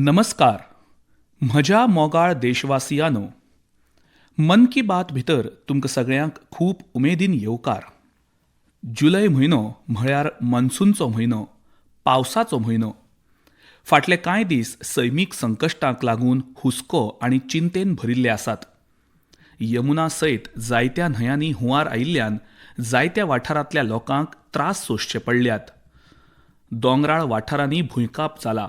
नमस्कार. म्हज्या मोगाळ देशवासियांनो, मन की बात भितर तुमकां सगळ्यांक खूब उमेदीन येवकार. जुलय म्हयनो म्हळ्यार मान्सूनचो म्हयनो, पावसाचो म्हयनो. फाटले कांय दीस सैमीक संकश्टांक लागून हुस्को आनी चिंतेन भरिल्ले आसात. यमुना सयत जायत्या न्हंयांनी हुंवार आयिल्ल्यान जायत्या वाठारांतल्या लोकांक त्रास सोंसचे पडल्यात. दोंगराळ वाठारांनी भुंयकाप जाला.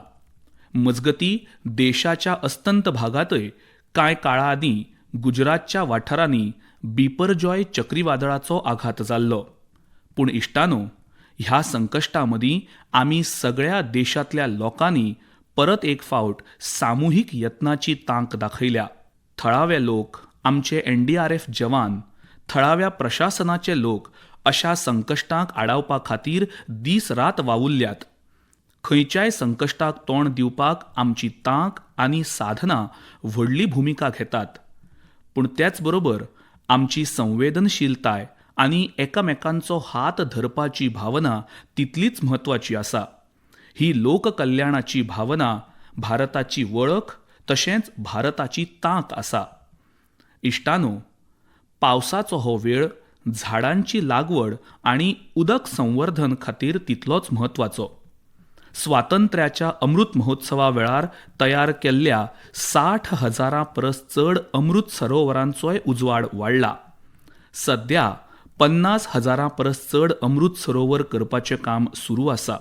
मजगतीं देशाच्या अस्तंत भागांतय कांय काळा आदीं गुजरातच्या वाठारांनी बिपरजॉय चक्रीवादळाचो आघात जाल्लो. पूण इश्टांनो, ह्या संकश्टां मदीं आमी सगळ्या देशांतल्या लोकांनी परत एक फावट सामुहीक यत्नाची तांक दाखयल्या. थळावे लोक, आमचे NDRF जवान, थळाव्या प्रशासनाचे लोक अशा संकश्टांक आडावपा खातीर दीस रात वावुरल्यात. खंयच्याय संकश्टाक तोंड दिवपाक आमची तांक आनी साधना व्हडली भुमिका घेतात. पूण त्याच बरोबर आमची संवेदनशीलताय आनी एकामेकांचो हात धरपाची भावना तितलीच म्हत्वाची आसा. ही लोककल्याणाची भावना भारताची वळख तशेंच भारताची तांक आसा. इश्टांनो, पावसाचो हो वेळ झाडांची लागवड आनी उदक संवर्धन खातीर तितलोच म्हत्वाचो. स्वातंत्र्याच्या अमृत महोत्सवा वेळार तयार केल्ल्या 60,000 परस चड अमृत सरोवरांचोय उजवाड वाडला. सध्या 50,000 परस चड अमृत सरोवर करपाचें काम सुरू आसा.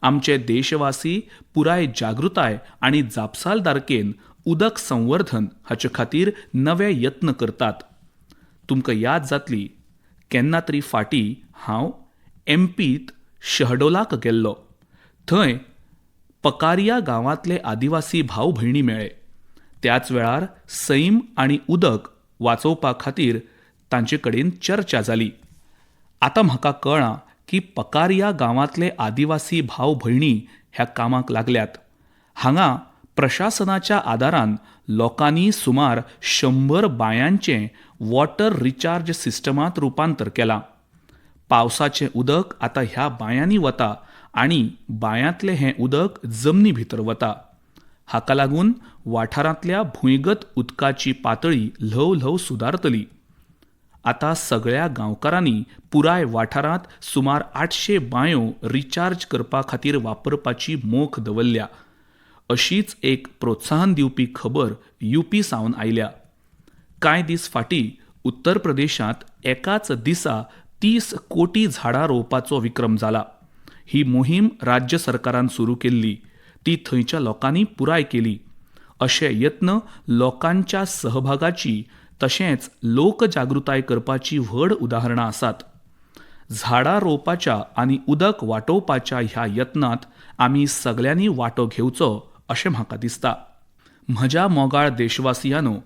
आमचे देशवासी पुराय जागृताय आनी जापसालदारकेन उदक संवर्धन हाचे खातीर नवे यत्न करतात. तुमकां याद जातली, केन्ना तरी फाटीं हांव MPत शहडोलाक गेल्लो. थंय पकारिया गांवांतले आदिवासी भाव भयणी मेळ्ळे. त्याच वेळार सैम आनी उदक वाचोवपा खातीर तांचे कडेन चर्चा जाली. आतां म्हाका कळ्ळां की पकारिया गांवांतले आदिवासी भाव भयणी ह्या कामाक लागल्यात. हांगा प्रशासनाच्या आदारान लोकांनी सुमार 100 बांयांचें वॉटर रिचार्ज सिस्टमांत रुपांतर केलां. पावसाचें उदक आतां ह्या बांयांनी वता आनी बांयांतलें हें उदक जमनी भितर वता. हाका लागून वाठारांतल्या भुंयगत उदकाची पातळी ल्हव ल्हव सुदारतली. आतां सगळ्या गांवकारांनी पुराय वाठारांत सुमार 800 बांयो रिचार्ज करपा खातीर वापरपाची मोख दवरल्या. अशीच एक प्रोत्साहन दिवपी खबर UP सावन आयल्या. कांय दीस फाटीं उत्तर प्रदेशांत एकाच दिसा 30 कोटी झाडां रोवपाचो विक्रम जाला. ही मोहीम राज्य सरकारान सुरू केल्ली. ती थंयच्या लोकांनी पुराय केली. अशे यत्न लोकांच्या सहभागाची तशेंच लोकजागृताय करपाची व्हड उदाहरणां आसात. झाडां रोवपाच्या आनी उदक वाटोवपाच्या ह्या यत्नांत आमी सगळ्यांनी वांटो घेवचो अशें म्हाका दिसता. म्हज्या मोगाळ देशवासियांनो,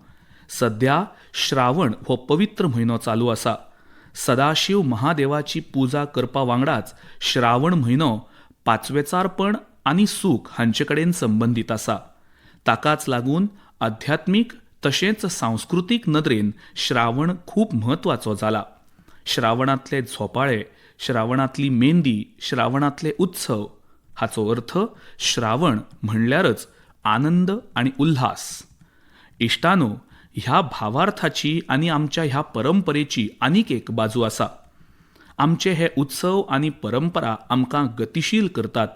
सध्या श्रावण हो पवित्र म्हयनो चालू आसा. सदाशिव महादेवाची पुजा करपा वांगडाच श्रावण म्हयनो पाचवेचारपण आनी सूख हांचे कडेन संबंदीत आसा. ताकाच लागून आध्यात्मीक तशेंच सांस्कृतीक नदरेन श्रावण खूब म्हत्वाचो जाला. श्रावणांतले झोपाळे, श्रावणांतली मेंदी, श्रावणांतले उत्सव हाचो अर्थ श्रावण म्हणल्यारच आनंद आनी उल्हास. इश्टांनो, ह्या भावार्थाची आनी आमच्या ह्या परंपरेची आनीक एक बाजू आसा. आमचे हे उत्सव आनी परंपरा आमकां गतिशील करतात.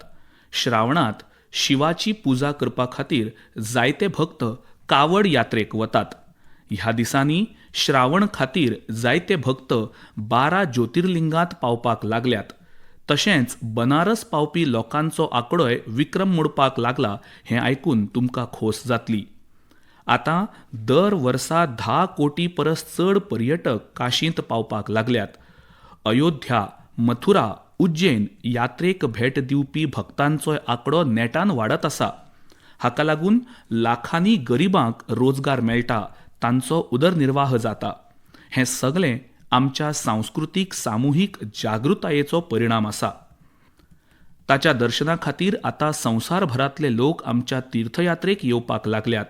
श्रावणांत शिवाची पुजा करपा खातीर जायते भक्त कावड यात्रेक वतात. ह्या दिसांनी श्रावण खातीर जायते भक्त 12 ज्योतिर्लिंगांत पावपाक लागल्यात. तशेंच बनारस पावपी लोकांचो आंकडोय विक्रम मोडपाक लागला हें आयकून तुमकां खोस जातली. आतां दर वर्सा 10 कोटी परस चड पर्यटक काशींत पावपाक लागल्यात. अयोध्या, मथुरा, उज्जैन यात्रेक भेट दिवपी भक्तांचोय आंकडो नेटान वाडत आसा. हाका लागून लाखांनी गरिबांक रोजगार मेळटा, तांचो उदरनिर्वाह जाता. हें सगळें आमच्या सांस्कृतीक सामुहीक जागृतायेचो परिणाम आसा. ताच्या दर्शना खातीर आतां संवसारभरांतले लोक आमच्या तीर्थयात्रेक येवपाक लागल्यात.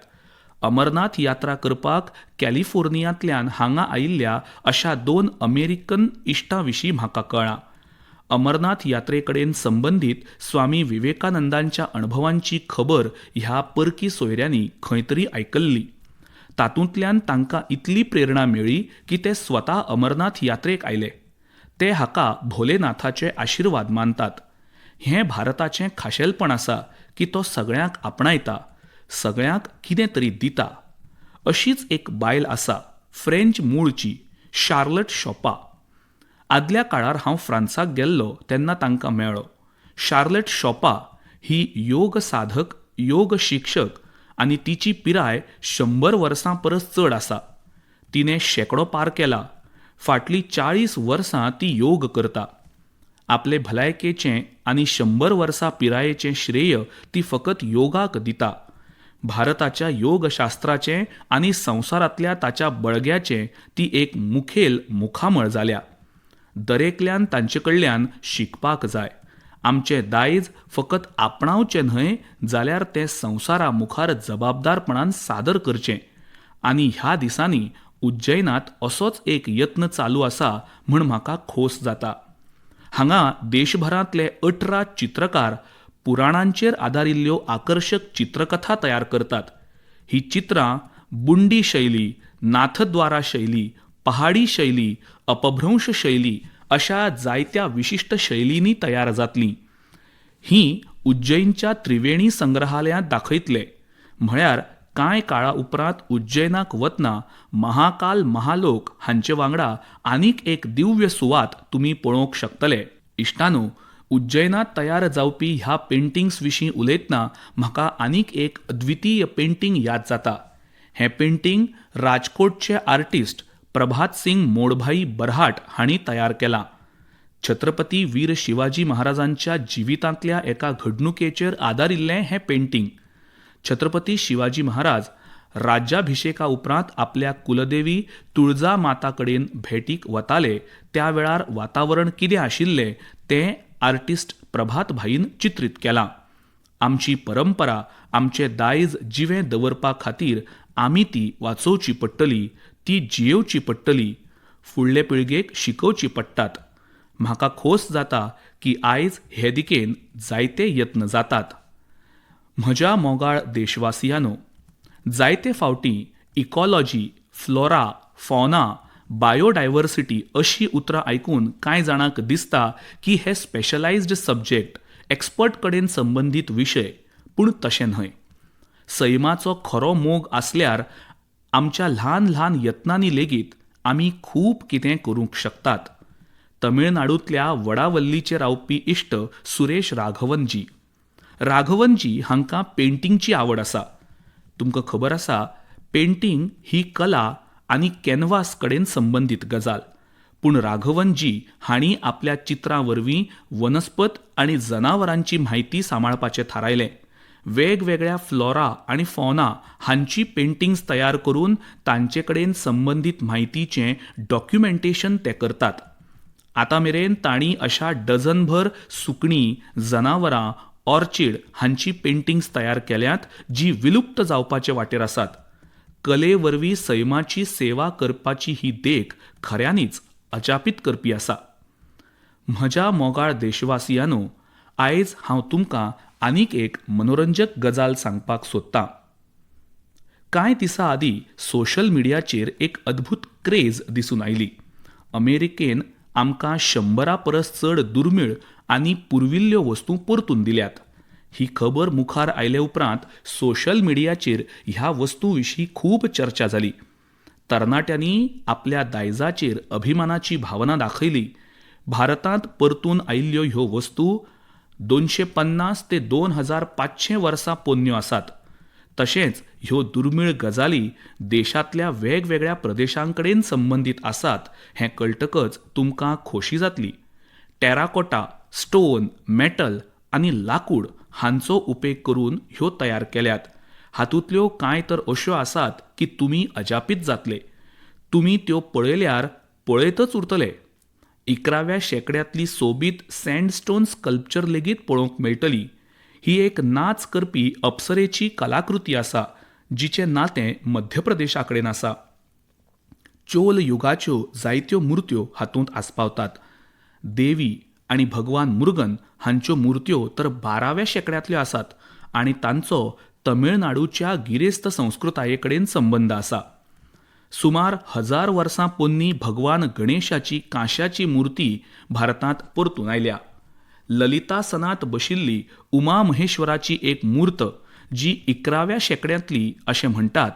अमरनाथ यात्रा करपाक कॅलिफोर्नियांतल्यान हांगा आयिल्ल्या अशा 2 अमेरिकन इश्टां विशीं म्हाका कळ्ळां. अमरनाथ यात्रेकडेन संबंधित स्वामी विवेकानंदांच्या अणभवांची खबर ह्या परकी सोयऱ्यांनी खंय तरी आयकल्ली. तातूंतल्यान तांकां इतली प्रेरणा मेळ्ळी की ते स्वता अमरनाथ यात्रेक आयले. ते हाका भोलेनाथाचे आशिर्वाद मानतात. हें भारताचें खाशेलपण आसा की तो सगळ्यांक आपणायता, सगळ्यांक कितें तरी दिता. अशीच एक बायल आसा, फ्रेंच मूळची, शार्लट शॉपा. आदल्या काळार हांव फ्रांसाक गेल्लो तेन्ना तांकां मेळ्ळो. शार्लट शॉपा ही योग साधक, योग शिक्षक आनी तिची पिराय 100 वर्सां परस चड आसा. तिने शेकडो पार केला. फाटलीं 40 वर्सां ती योग करता. आपले भलायकेचें आनी 100 वर्सां पिरायेचें श्रेय ती फकत योगाक दिता. भारताच्या योगशास्त्राचें आनी संवसारांतल्या ताच्या बळग्याचें ती एक मुखेल मुखामळ जाल्या. दरेकल्यान तांचे कडल्यान शिकपाक जाय. आमचें दायज फकत आपणावचें न्हय जाल्यार तें संवसारा मुखार जबाबदारपणान सादर करचें. आनी ह्या दिसांनी उज्जैनात असोच एक यत्न चालू आसा म्हूण म्हाका खोस जाता. हांगा देशभरांतले 18 चित्रकार पुराणांचेर आदारिल्ल्यो आकर्शक चित्रकथा तयार करतात. ही चित्रां बुंडी शैली, नाथद्वारा शैली, पहाडी शैली, अपभ्रंश शैली अशा जायत्या विशिश्ट शैलींनी तयार जातलीं. ही उज्जैनच्या त्रिवेणी संग्रहालयांत दाखयतले. म्हळ्यार कांय काळा उपरांत उज्जैनाक वतना महाकाल महालोक हांचे वांगडा आनीक एक दिव्य सुवात तुमी पळोवंक शकतले. इश्टानो, उज्जैनात तयार जावपी ह्या पेंटिंग्स विशीं उलयतना म्हाका आनीक एक अद्वितीय पेंटिंग याद जाता. हें पेंटिंग राजकोटचे आर्टिस्ट प्रभात सिंग मोडभाई बरहाट हांणी तयार केलां. छत्रपती वीर शिवाजी महाराजांच्या जिवितांतल्या एका घडणुकेचेर आदारिल्लें हें पेंटिंग. छत्रपती शिवाजी महाराज राज्याभिशेका उपरांत आपल्या कुलदेवी तुळजा माता कडेन भेटीक वताले त्या वेळार वातावरण कितें आशिल्लें तें आर्टिस्ट प्रभात भाईन चित्रीत केलां. आमची परंपरा, आमचें दायज जिवें दवरपा खातीर आमी ती वाचोवची पडटली, ती जियेवची पडटली, फुडले पिळगेक शिकोवची पडटात. म्हाका खोस जाता की आयज हे दिकेन जायते यत्न जातात. म्हज्या मोगाळ देशवासियांनो, जायते फावटी इकॉलॉजी, फ्लोरा, फॉना, बायोडायवर्सिटी अशीं उतरां आयकून कांय जाणांक दिसता की हे स्पेशलायज्ड सब्जेक्ट, एक्सपर्ट कडेन संबंदीत विशय, पूण तशें न्हय. सैमाचो खरो मोग आसल्यार आमच्या ल्हान ल्हान यत्नांनी लेगीत आमी खूब कितें करूंक शकतात. तमिळनाडूंतल्या वडावल्लीचे रावपी इश्ट सुरेश राघवनजी. राघवनजी हांकां पेंटिंगची आवड आसा. तुमकां खबर आसा, पेंटिंग ही कला आनी कॅनवास कडेन संबंदीत गजाल. पूण राघवनजी हांणी आपल्या चित्रां वरवीं वनस्पत आनी जनावरांची म्हायती सांबाळपाचें थारायलें. वेगवेगळ्या फ्लोरा आनी फॉना हांची पेंटिंग्स तयार करून तांचे कडेन संबंदीत म्हायतीचें डॉक्युमेंटेशन ते करतात. आतां मेरेन तांणी अशा डझनभर सुकणीं, जनावरां, ऑर्चीड हांची पेंटिंग्स तयार केल्यात जी विलुप्त जावपाचे वाटेर आसात. कले वरवीं सैमाची सेवा करपाची ही देख खऱ्यांनीच अजापीत करपी आसा. म्हज्या मोगाळ देशवासियांनो, आयज हांव तुमकां आनीक एक मनोरंजक गजाल सांगपाक सोदतां. कांय दिसां आदीं सोशल मिडियाचेर एक अद्भुत क्रेज दिसून आयली. अमेरिकेन आमकां 100 परस चड दुर्मीळ आनी पुर्विल्ल्यो वस्तू परतून दिल्यात. ही खबर मुखार आयले उपरांत सोशल मिडियाचेर ह्या वस्तू विशीं खूब चर्चा जाली. तरणाट्यांनी आपल्या दायजाचेर अभिमानाची भावना दाखयली. भारतांत परतून आयिल्ल्यो ह्यो वस्तू 250 ते 2500 वर्सां पोरण्यो आसात. तशेंच ह्यो दुर्मीळ गजाली देशांतल्या वेगवेगळ्या प्रदेशांकडेन संबंदीत आसात हें कळटकच तुमकां खोशी जातली. टेराकोटा, स्टोन, मेटल आनी लाकूड हांचो उपेग करून ह्यो तयार केल्यात. हातूंतल्यो कांय तर अश्यो आसात की तुमी अजापीत जातले. तुमी त्यो पळयल्यार पळयतच उरतले. 11व्या शेंकड्यांतली सोबीत सँडस्टोन स्कल्पचर लेगीत पळोवंक मेळटली. ही एक नाच करपी अप्सरेची कलाकृती आसा जिचें नातें मध्य प्रदेशा कडेन आसा. चोल युगाच्यो जायत्यो मुर्त्यो हातूंत आस्पावतात. देवी, आनी भगवान मुर्गन हांच्यो मुर्त्यो तर 12व्या शेंकड्यांतल्यो आसात आनी तांचो तमिळनाडूच्या गिरेस्त संस्कृताये कडेन संबंद आसा. सुमार 1000 वर्सां पोन्नी भगवान गणेशाची कांशाची मुर्ती भारतांत परतून आयल्या. ललितासनांत बशिल्ली उमा महेश्वराची एक मूर्त जी 11व्या शेंकड्यांतली अशें म्हणटात,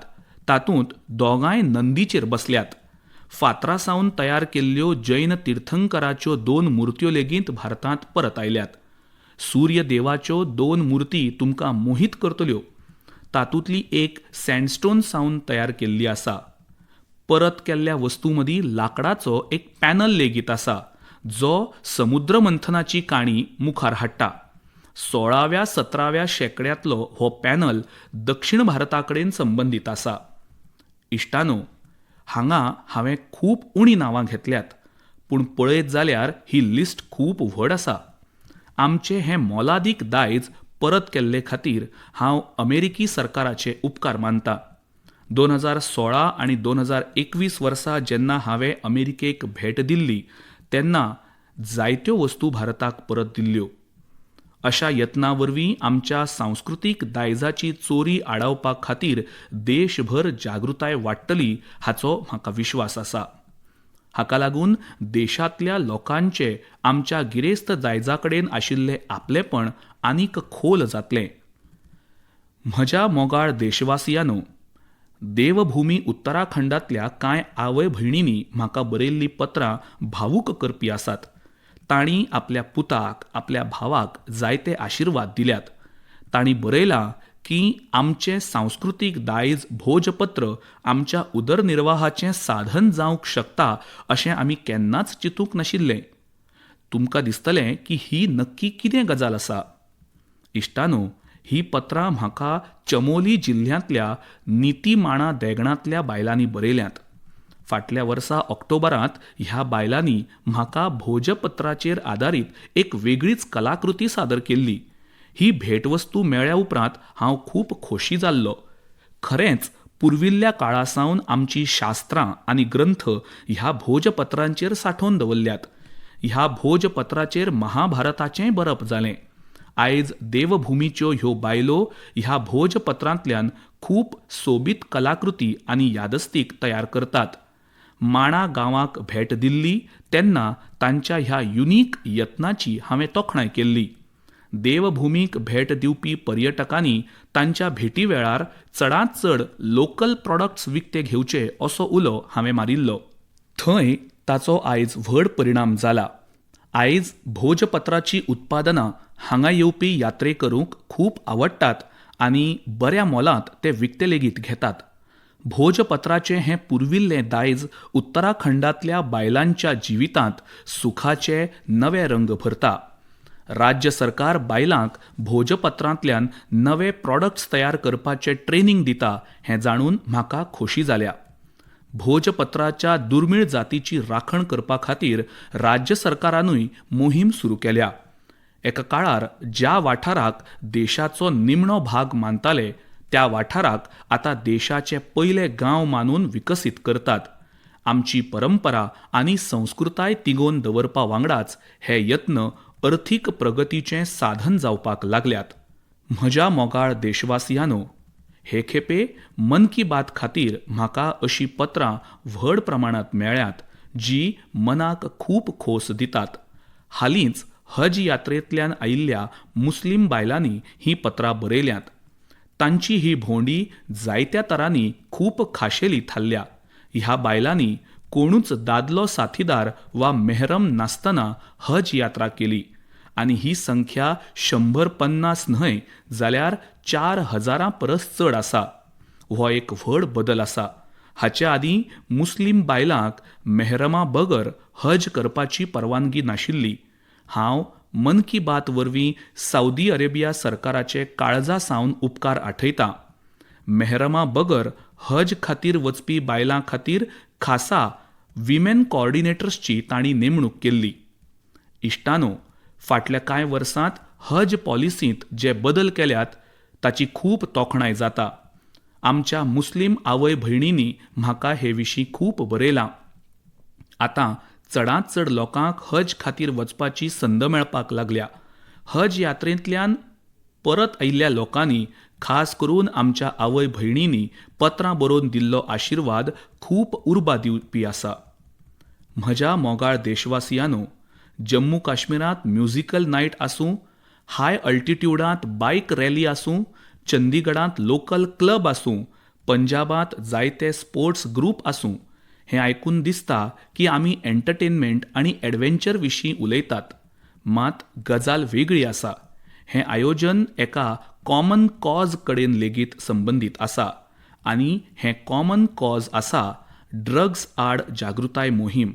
तातूंत दोगांय नंदीचेर बसल्यात. फातरासावन तयार केल्ल्यो जैन तीर्थंकराच्यो 2 मुर्त्यो लेगीत भारतांत परत आयल्यात. सूर्य देवाच्यो 2 मुर्ती तुमकां मोहीत करतल्यो. तातूंतली एक सँडस्टोन सावन तयार केल्ली आसा. परत केल्ल्या वस्तूं मदीं लाकडाचो एक पॅनल लेगीत आसा, जो समुद्र मंथनाची काणी मुखार हाडटा. 16व्या-17व्या शेंकड्यांतलो हो पॅनल दक्षिण भारता कडेन संबंदीत आसा. इश्टानो, हांगा हांवें खूब उणी नांवां घेतल्यात, पूण पळयत जाल्यार ही लिस्ट खूब व्हड आसा. आमचें हें मोलादीक दायज परत केल्ले खातीर हांव अमेरिकी सरकाराचे उपकार मानतां. 2016 आनी 2021 वर्सा जेन्ना हांवें अमेरिकेक भेट दिल्ली तेन्ना जायत्यो वस्तू भारताक परत दिल्ल्यो. अशा यत्नां वरवीं आमच्या सांस्कृतीक दायजाची चोरी आडावपा खातीर देशभर जागृताय वाडटली हाचो म्हाका विश्वास आसा. हाका लागून देशांतल्या लोकांचे आमच्या गिरेस्त दायजा कडेन आशिल्लें आपलेपण आनीक खोल जातलें. म्हज्या मोगाळ देशवासियांनो, देवभूमी उत्तराखंडांतल्या कांय आवय भयणींनी म्हाका बरयल्लीं पत्रां भावूक करपी आसात. तांणी आपल्या पुताक, आपल्या भावाक जायते आशिर्वाद दिल्यात. तांणी बरयलां की आमचें सांस्कृतीक दायज भोजपत्र आमच्या उदरनिर्वाहाचें साधन जावंक शकता अशें आमी केन्नाच चिंतूंक नाशिल्लें. तुमकां दिसतलें की ही नक्की कितें गजाल आसा. इश्टानो, ही पत्रां म्हाका चमोली जिल्ल्यांतल्या नितीमाणा देगणांतल्या बायलांनी बरयल्यांत. फाटल्या वर्सा ऑक्टोबरांत ह्या बायलांनी म्हाका भोजपत्राचेर आदारीत एक वेगळीच कलाकृती सादर केल्ली. ही भेटवस्तू मेळ्ळ्या उपरांत हांव खूब खोशी जाल्लों. खरेंच पुर्विल्ल्या काळासावन आमची शास्त्रां आनी ग्रंथ ह्या भोजपत्रांचेर सांठोवन दवरल्यात. ह्या भोजपत्राचेर महाभारताचेंय बरप जालें. आयज देवभूमीच्यो ह्यो बायलो ह्या भोजपत्रांतल्यान खूब सोबीत कलाकृती आनी यादस्तीक तयार करतात. माणा गांवाक भेट दिल्ली तेन्ना तांच्या ह्या युनिक यत्नाची हांवें तोखणाय केल्ली. देवभूमीक भेट दिवपी पर्यटकांनी तांच्या भेटी वेळार चडांत चड लोकल प्रॉडक्ट्स विकते घेवचे असो उलो हांवें मारिल्लो. थंय ताचो आयज व्हड परिणाम जाला. आयज भोजपत्राची उत्पादनां हांगा येवपी यात्रेकरूंक खूब आवडटात आनी बऱ्या मोलांत ते विकते लेगीत घेतात. भोजपत्राचें हें पुर्विल्लें दायज उत्तराखंडांतल्या बायलांच्या जिवितांत सुखाचे नवे रंग भरता. राज्य सरकार बायलांक भोजपत्रांतल्यान नवे प्रॉडक्ट्स तयार करपाचें ट्रेनिंग दिता हें जाणून म्हाका खोशी जाल्या. भोजपत्राच्या दुर्मीळ जातीची राखण करपा खातीर राज्य सरकारानूय मोहीम सुरू केल्या. एका काळार ज्या वाठाराक देशाचो निमणो भाग मानताले त्या वाठाराक आतां देशाचे पयले गांव मानून विकसीत करतात. आमची परंपरा आनी संस्कृताय तिगोवन दवरपा वांगडाच हे यत्न अर्थीक प्रगतीचें साधन जावपाक लागल्यात. म्हज्या मोगाळ देशवासियांनो, हे खेपे मन की बात खातीर म्हाका अशीं पत्रां व्हड प्रमाणांत मेळ्ळ्यांत जी मनाक खूब खोस दितात. हालींच हज यात्रेंतल्यान आयिल्ल्या मुस्लीम बायलांनी ही पत्रां बरयल्यांत. तांची ही भोंवडी जायत्या तरांनी खूब खाशेली थारल्या. ह्या बायलांनी कोणूच दादलो साथीदार वा मेहरम नासतना हज यात्रा केली आनी ही संख्या 150 न्हय जाल्यार 4000 परस चड आसा. हो एक व्हड बदल आसा. हाचे आदीं मुस्लीम बायलांक मेहरमा बगर हज करपाची परवानगी नाशिल्ली. हांव मन की बात वरवीं सौदी अरेबिया सरकाराचे काळजा सावन उपकार आठयतां. मेहरमा बगर हज खातीर वचपी बायलां खातीर खासा विमेन कोऑर्डिनेटर्सची तांणी नेमणूक केल्ली. इश्टानो, फाटल्या कांय वर्सांत हज पॉलिसींत जे बदल केल्यात ताची खूब तोखणाय जाता. आमच्या मुस्लीम आवय भयणींनी म्हाका हे विशीं खूब बरयलां. आतां चडांत चड लोकांक हज खातीर वचपाची संद मेळपाक लागल्या. हज यात्रेंतल्यान परत आयिल्ल्या लोकांनी, खास करून आमच्या आवय भयणींनी पत्रां बरोवन दिल्लो आशिर्वाद खूब उर्बा दिवपी आसा. म्हज्या मोगाळ देशवासियांनो, जम्मू काश्मीरांत म्युझिकल नायट आसूं, हाय अल्टिट्यूडांत बायक रॅली आसूं, चंदीगडांत लोकल क्लब आसूं, पंजाबांत जायते स्पोर्ट्स ग्रूप आसूं, हें आयकून दिसता की आमी एंटरटेनमेंट आनी एडव्हेंचर विशीं उलयतात. मात गजाल वेगळी आसा. हें आयोजन एका कॉमन कॉज कडेन लेगीत संबंदीत आसा आनी हें कॉमन कॉज आसा ड्रग्स आड जागृताय मोहीम.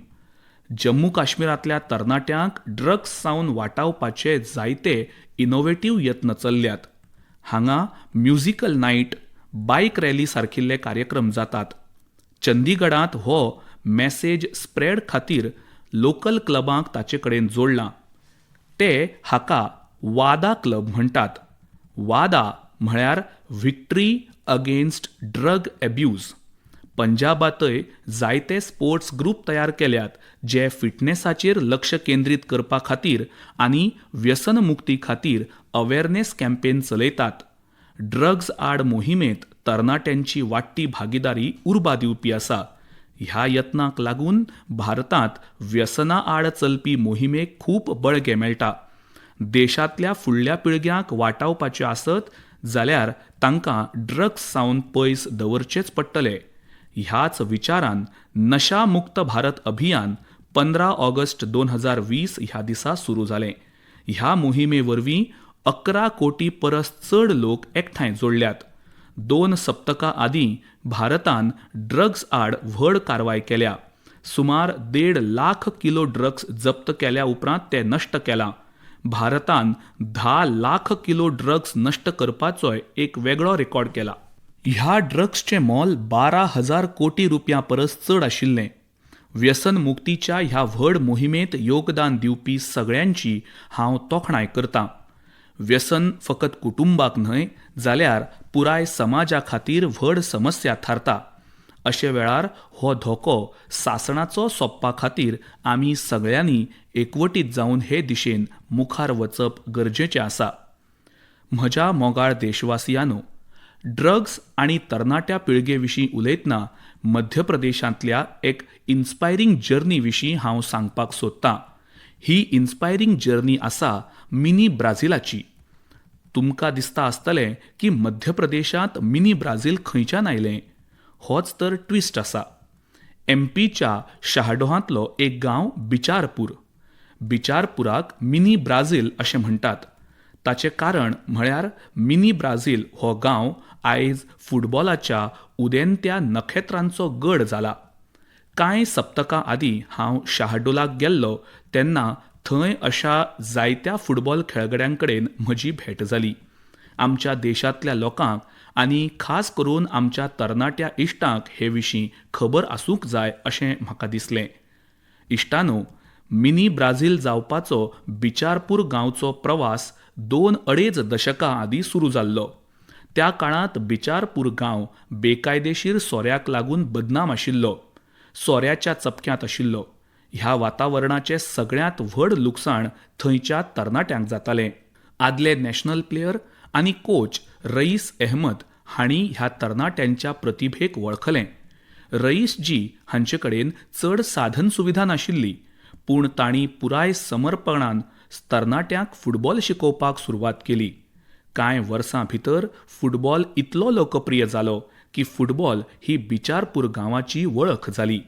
जम्मू काश्मीरांतल्या तरणाट्यांक ड्रग्स सावन वाटावपाचे जायते इनोव्हेटिव्ह यत्न चल्ल्यात. हांगा म्युझिकल नायट, बायक रॅली सारकिल्ले कार्यक्रम जातात. चंदीगडांत हो मॅसेज स्प्रेड खातीर लोकल क्लबांक ताचे कडेन जोडलां. ते हाका वादा क्लब म्हणटात. वादा म्हळ्यार व्हिक्टरी अगेन्स्ट ड्रग एब्यूज. पंजाबांतय जायते स्पोर्ट्स ग्रूप तयार केल्यात जे फिटनेसाचेर लक्ष केंद्रीत करपा खातीर आनी व्यसनमुक्ती खातीर अवेअरनेस कॅम्पेन चलयतात. ड्रग्स आड मोहिमेंत तरणाट्यांची वाडटी भागीदारी उर्बा दिवपी आसा. ह्या यत्नाक लागून भारतांत व्यसना आड चलपी मोहिमेक खूब बळगें मेळटा. देशांतल्या फुडल्या पिळग्यांक वाटावपाचें आसत जाल्यार तांकां ड्रग्स सावन पयस दवरचेच पडटले. ह्याच विचारान नशा मुक्त भारत अभियान 15 ऑगस्ट 2020 ह्या दिसा सुरू जालें. ह्या मोहिमे वरवीं 11 कोटी परस चड लोक एकठांय जोडल्यात. 2 सप्तकां आदीं भारतान ड्रग्स आड व्हड कारवाय केल्या. सुमार 1.5 लाख किलो ड्रग्स जप्त केल्या उपरांत ते नश्ट केलां. भारतान 10 लाख किलो ड्रग्स नश्ट करपाचोय एक वेगळो रेकॉर्ड केला. ह्या ड्रग्सचें मोल 12,000 कोटी रुपयां परस चड आशिल्लें. व्यसन मुक्तीच्या ह्या व्हड मोहिमेंत योगदान दिवपी सगळ्यांची हांव तोखणाय करतां. व्यसन फकत कुटुंबाक न्हय जाल्यार पुराय समाजा खातीर व्हड समस्या थारता. अशे वेळार हो धोको सासणाचो सोंपपा खातीर आमी सगळ्यांनी एकवटीत जावन हे दिशेन मुखार वचप गरजेचें आसा. म्हज्या मोगाळ देशवासियांनो, ड्रग्स आनी तरणाट्या पिळगे विशीं उलयतना मध्य प्रदेशांतल्या एक इन्स्पायरींग जर्नी विशीं हांव सांगपाक सोदतां. ही इन्स्पायरींग जर्नी आसा मिनी ब्राझीलाची. तुमकां दिसता आसतलें की मध्य प्रदेशांत मिनी ब्राझील खंयच्यान आयलें. होच तर ट्विस्ट आसा. एमपीच्या शाहडोहांतलो एक गांव बिचारपूर. बिचारपुराक मिनी ब्राझील अशें म्हणटात. ताचें कारण म्हळ्यार मिनी ब्राझील हो गांव आयज फुटबॉलाच्या उदेंत्या नखेत्रांचो गड जाला. कांय सप्तकां आदीं हांव शाहडोलाक गेल्लों तेन्ना थंय अशा जायत्या फुटबॉल खेळगड्यांकडेन म्हजी भेट जाली. आमच्या देशांतल्या लोकांक आनी खास करून आमच्या तरणाट्या इश्टांक हे विशीं खबर आसूंक जाय अशें म्हाका दिसलें. इश्टांनो, मिनी ब्राझील जावपाचो बिचारपूर गांवचो प्रवास 2-2.5 दशकां आदीं सुरू जाल्लो. त्या काळांत बिचारपूर गांव बेकायदेशीर सोऱ्याक लागून बदनाम आशिल्लो. सोऱ्याच्या चपक्यांत आशिल्लो. ह्या वातावरणाचें सगळ्यांत व्हड लुकसाण थंयच्या तरणाट्यांक जातालें. आदले नॅशनल प्लेयर आनी कोच रईस अहमद हांणी ह्या तरणाट्यांच्या प्रतिभेक वळखलें. रईसजी हांचे कडेन चड साधन सुविधा नाशिल्ली, पूण तांणी पुराय समर्पणान तरणाट्यांक फुटबॉल शिकोवपाक सुरवात केली. कांय वर्सां भितर फुटबॉल इतलो लोकप्रिय जालो की फुटबॉल ही बिचारपूर गांवाची वळख जाली.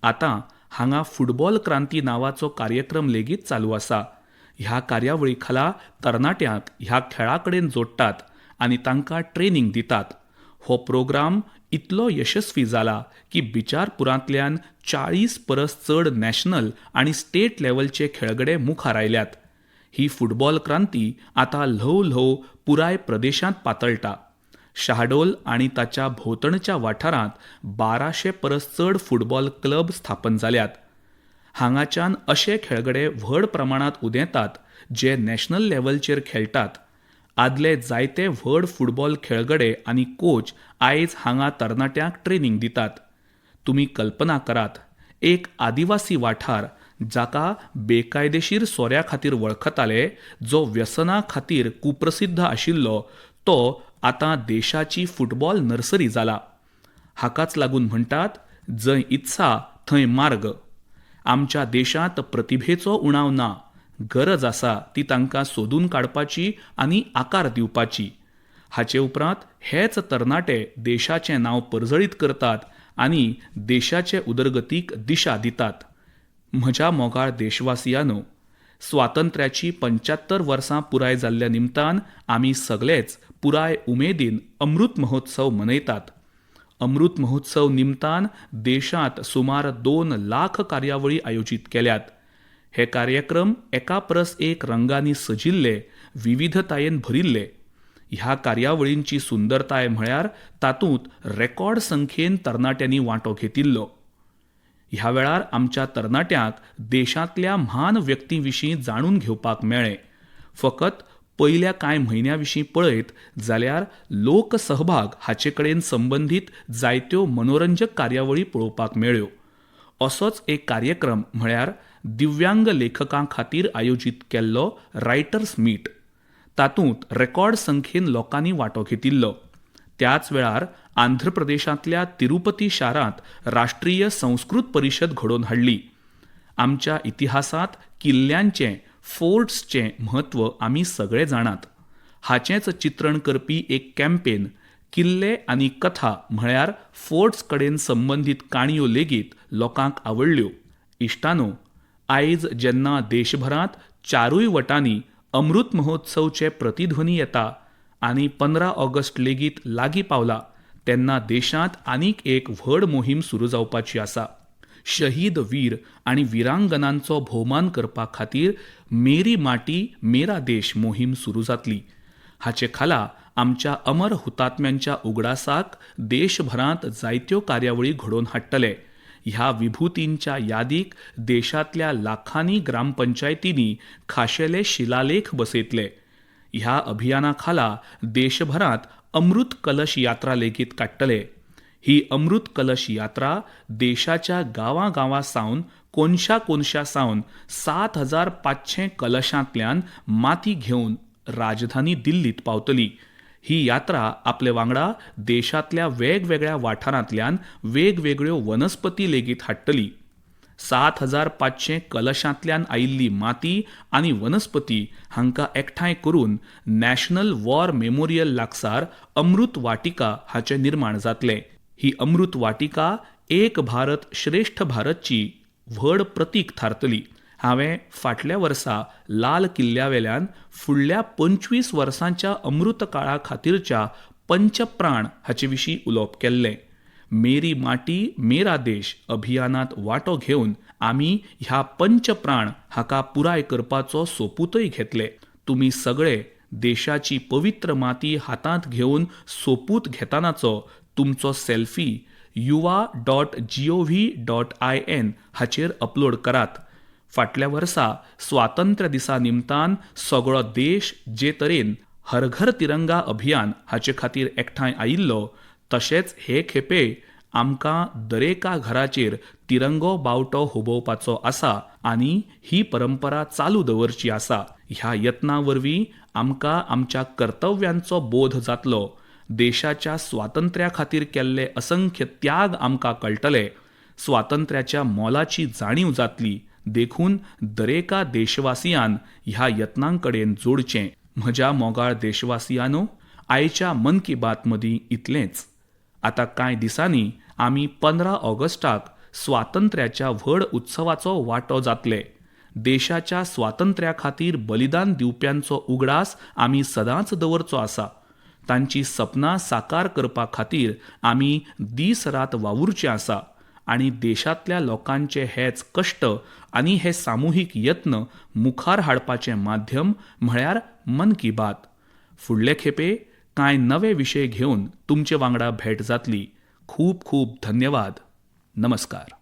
आतां हांगा फुटबॉल क्रांती नांवाचो कार्यक्रम लेगीत चालू आसा. ह्या कार्यावळी खाला तरणाट्यांक ह्या खेळा कडेन जोडटात आनी तांकां ट्रेनिंग दितात. हो प्रोग्राम इतलो यशस्वी जाला की बिचारपुरांतल्यान 40 परस चड नॅशनल आनी स्टेट लेव्हलचे खेळगडे मुखार आयल्यात. ही फुटबॉल क्रांती आतां ल्हव ल्हव पुराय प्रदेशांत पातळटा. शाहडोल आनी ताच्या भोंवतणच्या वाठारांत 1200 परस चड फुटबॉल क्लब स्थापन जाल्यात. हांगाच्यान अशे खेळगडे व्हड प्रमाणांत उदेतात जे नॅशनल लेव्हलचेर खेळटात. आदले जायते व्हड फुटबॉल खेळगडे आनी कोच आयज हांगा तरणाट्यांक ट्रेनिंग दितात. तुमी कल्पना करात, एक आदिवासी वाठार जाका बेकायदेशीर सोऱ्या खातीर वळखताले, जो व्यसना खातीर कुप्रसिद्ध आशिल्लो, तो आतां देशाची फुटबॉल नर्सरी जाला. हाकाच लागून म्हणटात, जंय इत्सा थंय मार्ग. आमच्या देशांत प्रतिभेचो उणाव ना. गरज आसा ती तांकां सोदून काडपाची आनी आकार दिवपाची. हाचे उपरांत हेच तरणाटे देशाचें नांव परजळीत करतात आनी देशाचे उदरगतीक दिशा दितात. म्हज्या मोगाळ देशवासियांनो, स्वातंत्र्याची 75 वर्सां पुराय जाल्ल्या निमतान आमी सगळेच पुराय उमेदीन अमृत महोत्सव मनयतात. अमृत महोत्सव निमतान देशांत सुमार 2 लाख कार्यावळी आयोजीत केल्यात. हे कार्यक्रम एका परस एक रंगांनी सजिल्ले, विविधतायेन भरिल्ले. ह्या कार्यावळींची सुंदरताय म्हळ्यार तातूंत रेकॉर्ड संख्येन तरणाट्यांनी वांटो घेतिल्लो. ह्या वेळार आमच्या तरणाट्यांक देशांतल्या म्हान व्यक्तीं विशीं जाणून घेवपाक मेळ्ळें. फकत पयल्या कांय म्हयन्यां विशीं पळयत जाल्यार लोकसहभाग हाचे कडेन संबंदीत जायत्यो मनोरंजक कार्यावळी पळोवपाक मेळ्ळ्यो. असोच एक कार्यक्रम म्हळ्यार दिव्यांग लेखकां खातीर आयोजीत केल्लो रायटर्स मीट. तातूंत रेकॉर्ड संख्येन लोकांनी वांटो घेतिल्लो. त्याच वेळार आंध्र प्रदेशांतल्या तिरुपती शारांत राष्ट्रीय संस्कृत परिशद घडोवन हाडली. आमच्या इतिहासांत किल्ल्यांचें, फोर्ट्सचें म्हत्व आमी सगळे जाणात. हाचेंच चित्रण करपी एक कॅम्पेन, किल्ले आनी कथा म्हळ्यार फोर्ट्स कडेन संबंदीत काणयो लेगीत लोकांक आवडल्यो. इश्टानो, आयज जेन्ना देशभरांत चारूय वटांनी अमृत महोत्सवचे प्रतिध्वनी येता आनी 15 ऑगस्ट लेगीत लागीं पावला, तेन्ना देशांत आनीक एक व्हड मोहीम सुरू जावपाची आसा. शहीद वीर आनी विरांगनांचो भोवमान करपा खातीर मेरी माटी मेरा देश मोहीम सुरू जातली. हाचे खाला आमच्या अमर हुतात्म्यांच्या उगडासाक देशभरांत जायत्यो कार्यावळी घडोवन हाडटले. ह्या विभुतींच्या यादीक देशांतल्या लाखांनी ग्रामपंचायतींनी खाशेले शिलालेख बसयतले. ह्या अभियाना खाला देशभरांत अमृत कलश यात्रा लेगीत काडटले. ही अमृत कलश यात्रा देशाच्या गांवां सावन कोनशा सावन 7500 कलशांतल्यान माती घेवन राजधानी दिल्लीत पावतली. ही यात्रा आपले वांगडा देशांतल्या वेगवेगळ्या वाठारांतल्यान वेगवेगळ्यो वनस्पती लेगीत हाडटली. 7500 कलशांतल्यान आयिल्ली माती आनी वनस्पती हांकां एकठांय करून नॅशनल वॉर मेमोरियल लागसार अमृत वाटिका हाचें निर्माण जातलें. ही अमृत वाटिका एक भारत श्रेष्ठ भारतची व्हड प्रतीक थारतली. हांवें फाटल्या वर्सा लाल किल्ल्यावेल्यान फुडल्या 25 वर्सांच्या अमृत काळा खातीरच्या पंचप्राण हाचे विशीं उलोवप केल्लें. मेरी माटी मेरा देश अभियानांत वांटो घेवन आमी ह्या पंचप्राण हाका पुराय करपाचो सोपूतय घेतले. तुमी सगळे देशाची पवित्र माती हातांत घेवन सोपूत घेतानाचो तुमचो सेल्फी yuva.gov.in हाचेर अपलोड करात. फाटल्या वर्सा स्वातंत्र्य दिसा निमतान सगळो देश जे तरेन हर घर तिरंगा अभियान हाचे खातीर एकठांय आयिल्लो, तशेंच हे खेपे आमकां दरेका घराचेर तिरंगो बावटो हुबोवपाचो आसा आनी ही परंपरा चालू दवरची आसा. ह्या यत्ना वरवीं आमकां आमच्या कर्तव्यांचो बोध जातलो. देशाच्या स्वातंत्र्या खातीर केल्ले असंख्य त्याग आमकां कळटले. स्वातंत्र्याच्या मोलाची जाणीव जातली. देखून दरेका देशवासियान ह्या यत्नांकडेन जोडचें. म्हज्या मोगाळ देशवासियांनो, आयच्या मन की बात मदीं इतलेंच. आतां कांय दिसांनी आमी 15 ऑगस्टाक स्वातंत्र्याच्या व्हड उत्सवाचो वांटो जातले. देशाच्या स्वातंत्र्या खातीर बलिदान दिवप्यांचो उगडास आमी सदांच दवरचो आसा. तांची सपनां साकार करपा खातीर आमी दीस रात वावुरचें आसा आनी देशांतल्या लोकांचे हेच कश्ट आनी हे सामुहीक यत्न मुखार हाडपाचें माध्यम म्हळ्यार मन की बात. फुडले खेपे कांय नवे विशय घेवन तुमचे वांगडा भेट जातली. खूब खूब धन्यवाद. नमस्कार.